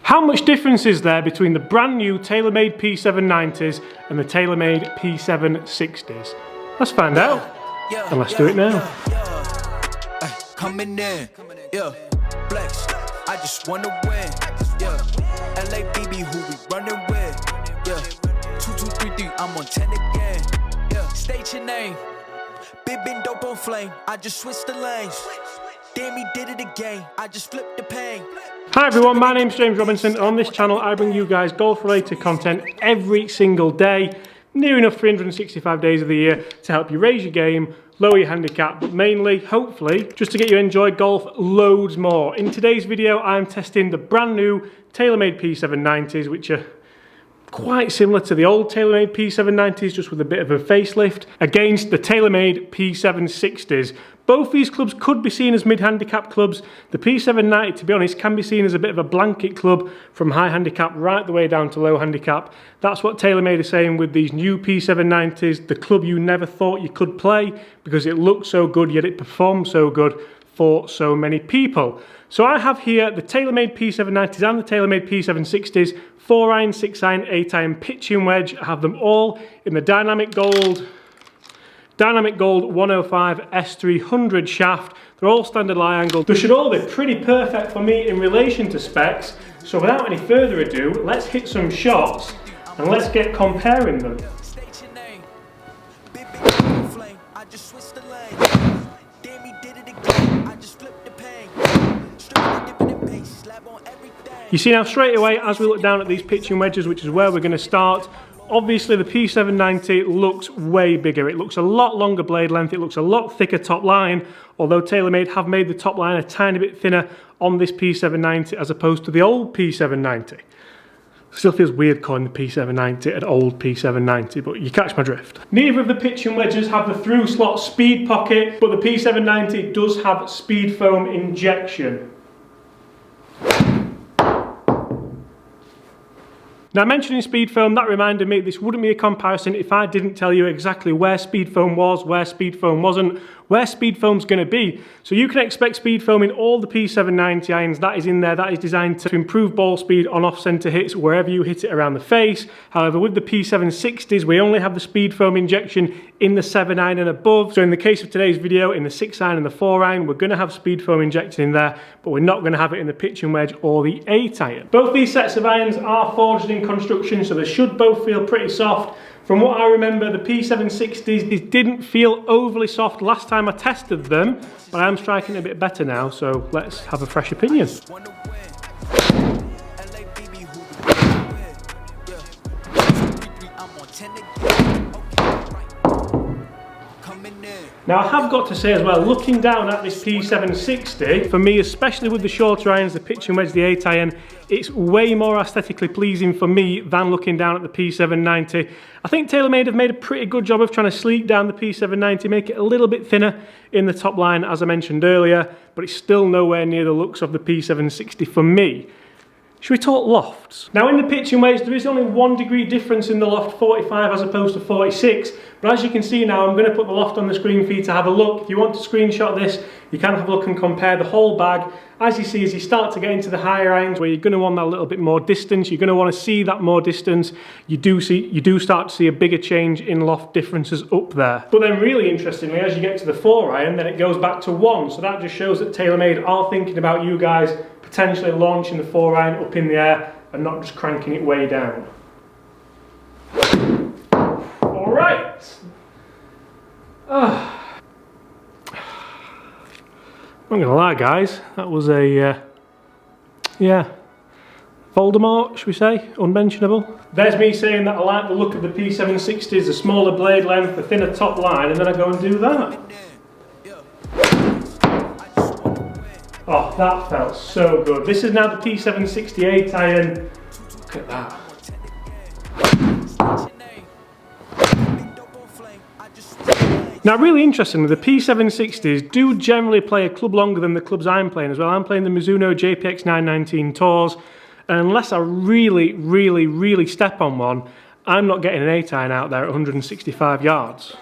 How much difference is there between the brand new TaylorMade P790s and the TaylorMade P760s? Let's find out, and let's do it now. Coming in, yeah, flex, I just wanna win, yeah, LA BB who we running with, yeah, 2233, I'm on 10 again, yeah, state your name, big been dope on flame, I just switched the lanes, damn he did it again, I just flipped the pain. Hi everyone, my name's James Robinson, and on this channel I bring you guys golf related content every single day, near enough 365 days of the year, to help you raise your game, lower your handicap, but mainly, hopefully, just to get you to enjoy golf loads more. In today's video I'm testing the brand new TaylorMade P790s, which are quite similar to the old TaylorMade P790s, just with a bit of a facelift, against the TaylorMade P760s. Both these clubs could be seen as mid-handicap clubs. The P790, to be honest, can be seen as a bit of a blanket club from high handicap right the way down to low handicap. That's what TaylorMade is saying with these new P790s, the club you never thought you could play because it looked so good, yet it performed so good for so many people. So I have here the TaylorMade P790s and the TaylorMade P760s, 4-iron, 6-iron, 8-iron pitching wedge. I have them all in the Dynamic Gold 105 S300 shaft. They're all standard lie angle. They should all be pretty perfect for me in relation to specs. So without any further ado, let's hit some shots and let's get comparing them. You see now straight away as we look down at these pitching wedges, which is where we're going to start, obviously the P790 looks way bigger. It looks a lot longer blade length, it looks a lot thicker top line, although TaylorMade have made the top line a tiny bit thinner on this P790 as opposed to the old P790. Still feels weird calling the P790 an old P790, but you catch my drift. Neither of the pitching wedges have the through slot speed pocket, but the P790 does have speed foam injection. Now mentioning speed foam, that reminded me this wouldn't be a comparison if I didn't tell you exactly where speed foam was, where speed foam wasn't, where speed foam's going to be. So you can expect speed foam in all the P790 irons. That is in there, that is designed to improve ball speed on off-centre hits wherever you hit it around the face. However, with the P760s, we only have the speed foam injection in the 7-iron and above. So in the case of today's video, in the 6-iron and the 4-iron, we're going to have speed foam injected in there, but we're not going to have it in the pitching wedge or the 8-iron. Both these sets of irons are forged in construction, so they should both feel pretty soft. From what I remember, the P760s didn't feel overly soft last time I tested them, but I am striking it a bit better now, so let's have a fresh opinion. Now I have got to say as well, looking down at this P760, for me, especially with the shorter irons, the pitching wedge, the 8-iron, it's way more aesthetically pleasing for me than looking down at the P790. I think TaylorMade have made a pretty good job of trying to sleek down the P790, make it a little bit thinner in the top line, as I mentioned earlier, but it's still nowhere near the looks of the P760 for me. Should we talk lofts? Now in the pitching wedge there is only 1 degree difference in the loft, 45 as opposed to 46, but as you can see now I'm going to put the loft on the screen for you to have a look. If you want to screenshot this, you can have a look and compare the whole bag. As you see, as you start to get into the higher irons where you're going to want that little bit more distance, you're going to want to see that more distance, you do start to see a bigger change in loft differences up there. But then really interestingly, as you get to the 4-iron, then it goes back to 1, so that just shows that TaylorMade are thinking about you guys potentially launching the 4-iron up in the air and not just cranking it way down. Alright! I'm not gonna lie guys, that was a, yeah, Voldemort, should we say, unmentionable. There's me saying that I like the look of the P760s, the smaller blade length, the thinner top line, and then I go and do that. Oh, that felt so good. This is now the P768 iron. Look at that. Now really interestingly, the P760s do generally play a club longer than the clubs I'm playing as well. I'm playing the Mizuno JPX 919 Tours, and unless I really step on one, I'm not getting an 8-iron out there at 165 yards.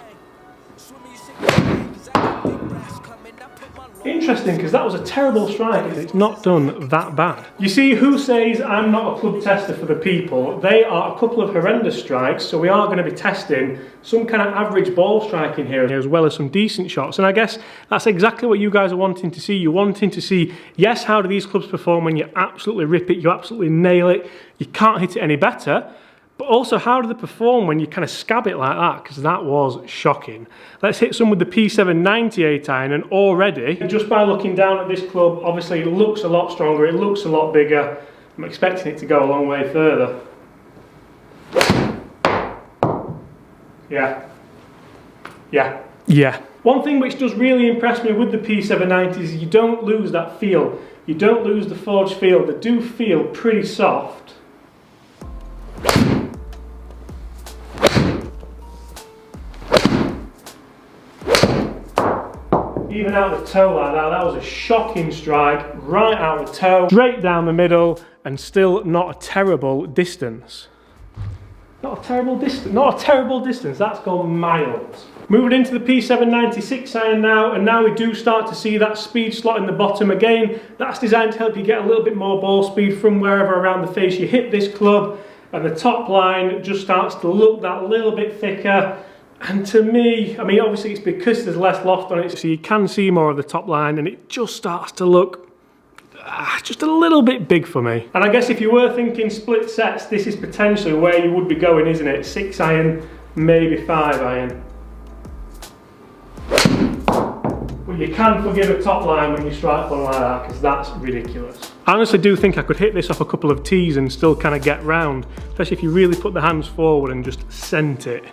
interesting because that was a terrible strike and it's not done that bad. You see, who says I'm not a club tester for the people? They are a couple of horrendous strikes, so we are going to be testing some kind of average ball striking here as well as some decent shots. And I guess that's exactly what you guys are wanting to see. You're wanting to see, yes, how do these clubs perform when you absolutely rip it, you absolutely nail it, you can't hit it any better. But also, how do they perform when you kind of scab it like that? Because that was shocking. Let's hit some with the P790 8-iron, and already, just by looking down at this club, obviously it looks a lot stronger, it looks a lot bigger. I'm expecting it to go a long way further. Yeah. One thing which does really impress me with the P790 is you don't lose that feel. You don't lose the forged feel. They do feel pretty soft. Even out the toe like that, that was a shocking strike, right out the toe, straight down the middle, and still not a terrible distance. Not a terrible distance, that's gone miles. Moving into the P796 iron now, and now we do start to see that speed slot in the bottom again. That's designed to help you get a little bit more ball speed from wherever around the face you hit this club, and the top line just starts to look that little bit thicker. And to me, I mean, obviously it's because there's less loft on it, so you can see more of the top line, and it just starts to look just a little bit big for me. And I guess if you were thinking split sets, this is potentially where you would be going, isn't it? 6 iron, maybe 5 iron. But you can forgive a top line when you strike one like that, because that's ridiculous. I honestly do think I could hit this off a couple of tees and still kind of get round, especially if you really put the hands forward and just scent it.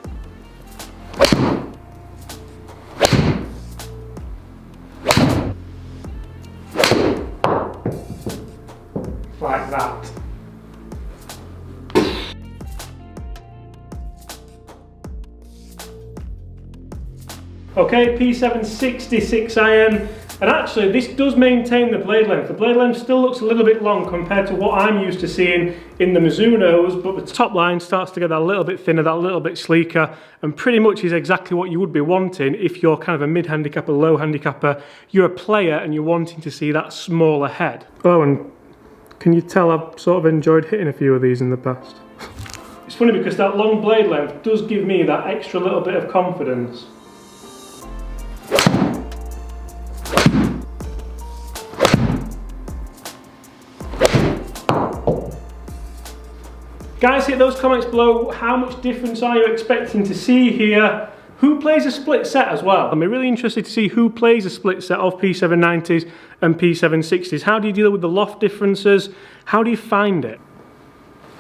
Like that. Okay, P760 6 iron, and actually this does maintain the blade length. The blade length still looks a little bit long compared to what I'm used to seeing in the Mizunos, but the top line starts to get that little bit thinner, that little bit sleeker, and pretty much is exactly what you would be wanting if you're kind of a mid-handicapper, low-handicapper, you're a player and you're wanting to see that smaller head. Oh, and can you tell I've sort of enjoyed hitting a few of these in the past? It's funny because that long blade length does give me that extra little bit of confidence. Guys, hit those comments below. How much difference are you expecting to see here? Who plays a split set as well? I'm really interested to see who plays a split set of P790s and P760s. How do you deal with the loft differences? How do you find it?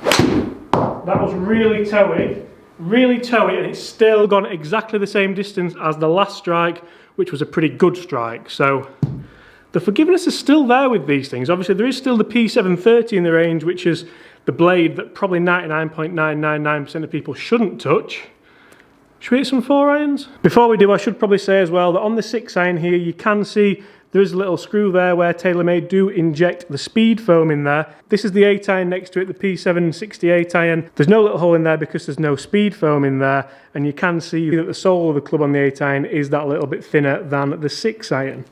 That was really toey, and it's still gone exactly the same distance as the last strike, which was a pretty good strike. So the forgiveness is still there with these things. Obviously, there is still the P730 in the range, which is the blade that probably 99.999% of people shouldn't touch. Should we hit some 4 irons? Before we do, I should probably say as well that on the 6 iron here, you can see there is a little screw there where TaylorMade do inject the speed foam in there. This is the 8 iron next to it, the P760 8 iron. There's no little hole in there because there's no speed foam in there, and you can see that the sole of the club on the 8 iron is that little bit thinner than the 6 iron.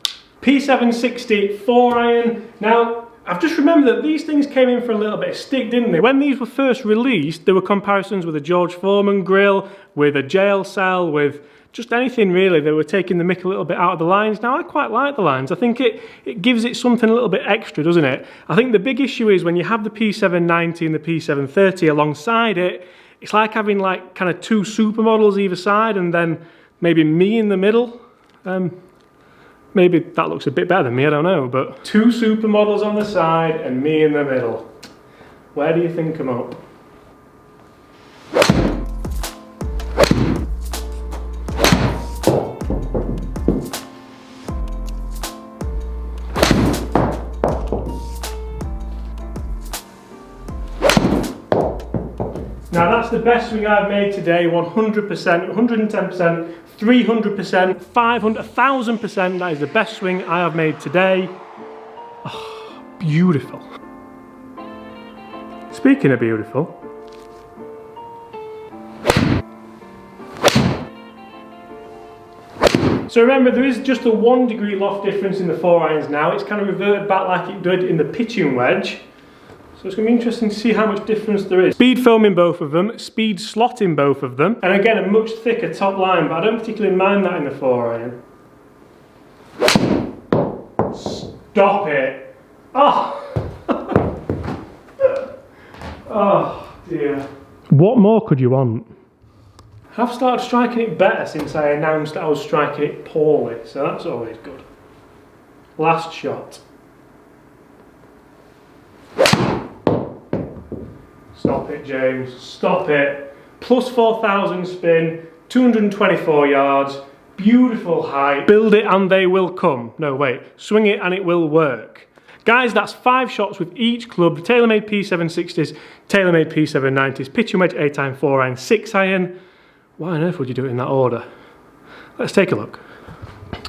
P760 4 iron. Now, I've just remembered that these things came in for a little bit of stick, didn't they? When these were first released, there were comparisons with a George Foreman grill, with a jail cell, with just anything really. They were taking the mick a little bit out of the lines. Now, I quite like the lines. I think it gives it something a little bit extra, doesn't it? I think the big issue is when you have the P790 and the P730 alongside it, it's like having like kind of 2 supermodels either side and then maybe me in the middle. Maybe that looks a bit better than me, I don't know, but 2 supermodels on the side and me in the middle. Where do you think I'm up? Now that's the best swing I've made today, 100%, 110%, 300%, 500, 1,000%. That is the best swing I have made today. Oh, beautiful. Speaking of beautiful, so So remember, there is just a 1 degree loft difference in the 4 irons now. It's kind of reverted back like it did in the pitching wedge. So it's going to be interesting to see how much difference there is. Speed foam in both of them, speed slot in both of them, and again a much thicker top line, but I don't particularly mind that in the 4 iron. Stop it! Oh! Oh dear. What more could you want? I've started striking it better since I announced that I was striking it poorly, so that's always good. Last shot. Stop it, James. Stop it. Plus 4,000 spin, 224 yards, beautiful height. Build it and they will come. No, wait. Swing it and it will work. Guys, that's 5 shots with each club. The TaylorMade P760s, TaylorMade P790s, pitching wedge 8-iron, 4-iron, 6-iron. Why on earth would you do it in that order? Let's take a look.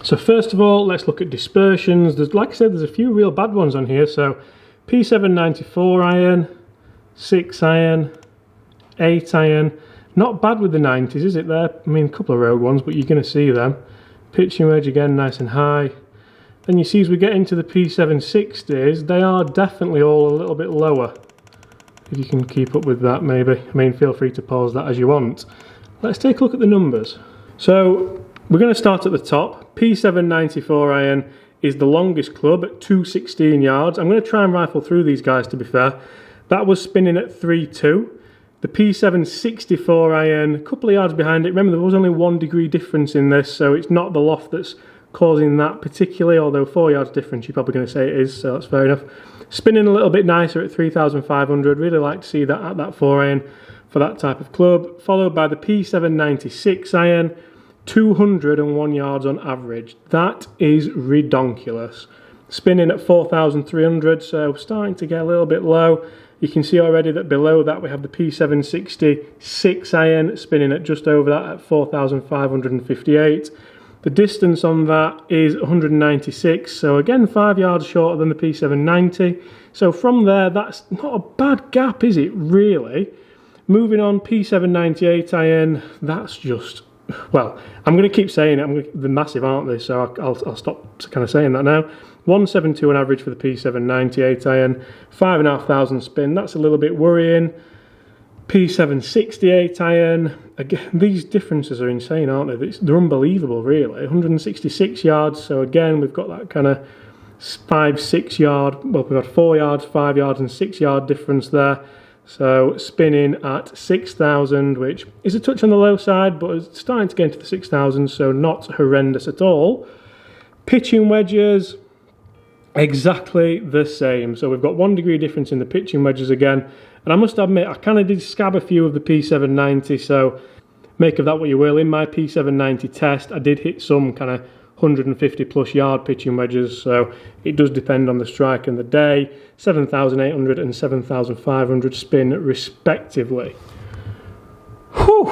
So first of all, let's look at dispersions. There's, like I said, there's a few real bad ones on here. So P790 4-iron, 6-iron, 8-iron. Not bad with the 90s, is it there? I mean, a couple of road ones, but you're going to see them. Pitching wedge again, nice and high. Then you see as we get into the P760s, they are definitely all a little bit lower. If you can keep up with that, maybe. I mean, feel free to pause that as you want. Let's take a look at the numbers. So we're going to start at the top. P790 4-iron is the longest club at 216 yards. I'm going to try and rifle through these guys, to be fair. That was spinning at 3.2. The P760 4-iron, a couple of yards behind it. Remember, there was only 1 degree difference in this, so it's not the loft that's causing that particularly, although 4 yards difference you're probably going to say it is, so that's fair enough. Spinning a little bit nicer at 3,500. Really like to see that at that 4-iron for that type of club. Followed by the P790 6-iron, 201 yards on average. That is redonkulous. Spinning at 4,300, so starting to get a little bit low. You can see already that below that we have the P760 6-iron spinning at just over that at 4,558. The distance on that is 196, so again 5 yards shorter than the P790. So from there, that's not a bad gap, is it, really? Moving on, P790 8-iron, that's just, well, I'm going to keep saying it, they're massive, aren't they? So I'll stop kind of saying that now. 172 on average for the P790 8-iron, 5,500 spin, that's a little bit worrying. P760 8-iron, again, these differences are insane, aren't they? They're unbelievable, really. 166 yards, so again, we've got that kind of 5-6 yard, well, we've got 4 yards, 5 yards and 6 yard difference there. So spinning at 6,000, which is a touch on the low side, but it's starting to get into the 6,000, so not horrendous at all. Pitching wedges, exactly the same. So we've got 1 degree difference in the pitching wedges again. And I must admit, I kind of did scab a few of the P790, so make of that what you will. In my P790 test, I did hit some kind of 150 plus yard pitching wedges, so it does depend on the strike and the day. 7,800 and 7,500 spin respectively. Whew.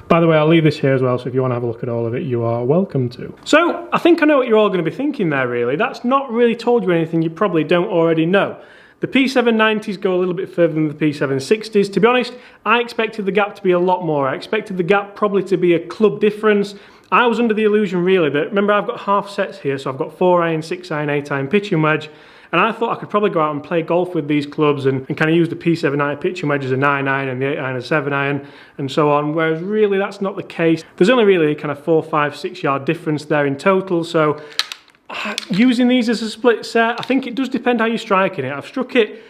By the way, I'll leave this here as well, so if you want to have a look at all of it, you are welcome to. So, I think I know what you're all going to be thinking there, really. That's not really told you anything you probably don't already know. The P790s go a little bit further than the P760s. To be honest, I expected the gap to be a lot more. I expected the gap probably to be a club difference. I was under the illusion, really, that, remember, I've got half sets here, so I've got 4-iron, 6-iron, 8-iron pitching wedge, and I thought I could probably go out and play golf with these clubs and kind of use the P790 pitching wedge as a 9-iron and the 8-iron as a 7-iron and so on, whereas really that's not the case. There's only really kind of 4, 5, 6 yard difference there in total, so using these as a split set, I think it does depend how you're striking it. I've struck it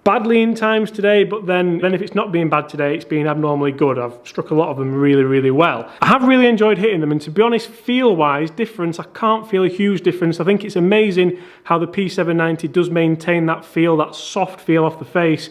badly in times today, but then if it's not being bad today, it's being abnormally good. I've struck a lot of them really, really well. I have really enjoyed hitting them, and to be honest, feel-wise, difference, I can't feel a huge difference. I think it's amazing how the P790 does maintain that feel, that soft feel off the face,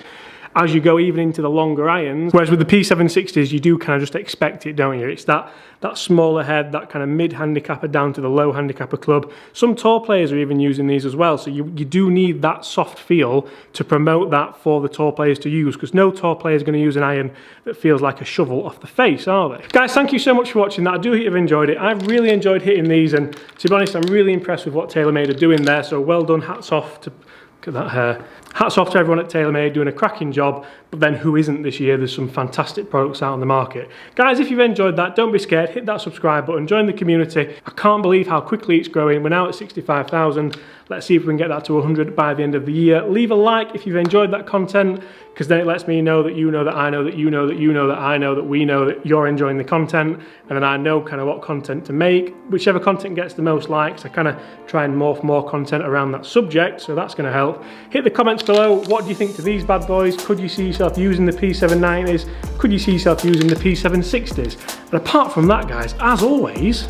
as you go even into the longer irons. Whereas with the P760s, you do kind of just expect it, don't you? It's that smaller head, that kind of mid-handicapper down to the low handicapper club. Some tour players are even using these as well, so you do need that soft feel to promote that for the tour players to use, because no tour player is going to use an iron that feels like a shovel off the face, are they? Guys, thank you so much for watching that. I do hope you've enjoyed it. I've really enjoyed hitting these, and to be honest, I'm really impressed with what TaylorMade are doing there, so well done, hats off to Look at that hair. Hats off to everyone at TaylorMade doing a cracking job, but then who isn't this year? There's some fantastic products out on the market. Guys, if you've enjoyed that, don't be scared, hit that subscribe button, join the community. I can't believe how quickly it's growing. We're now at 65,000. Let's see if we can get that to 100 by the end of the year. Leave a like if you've enjoyed that content, because then it lets me know that you know that I know that you know that you know that I know that we know that you're enjoying the content, and then I know kind of what content to make. Whichever content gets the most likes, I kind of try and morph more content around that subject, so that's going to help. Hit the comments below. What do you think to these bad boys? Could you see yourself using the P790s? Could you see yourself using the P760s? And apart from that, guys, as always,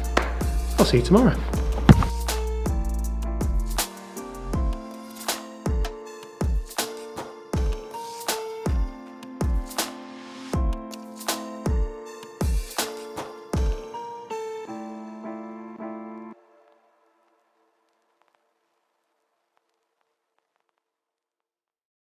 I'll see you tomorrow.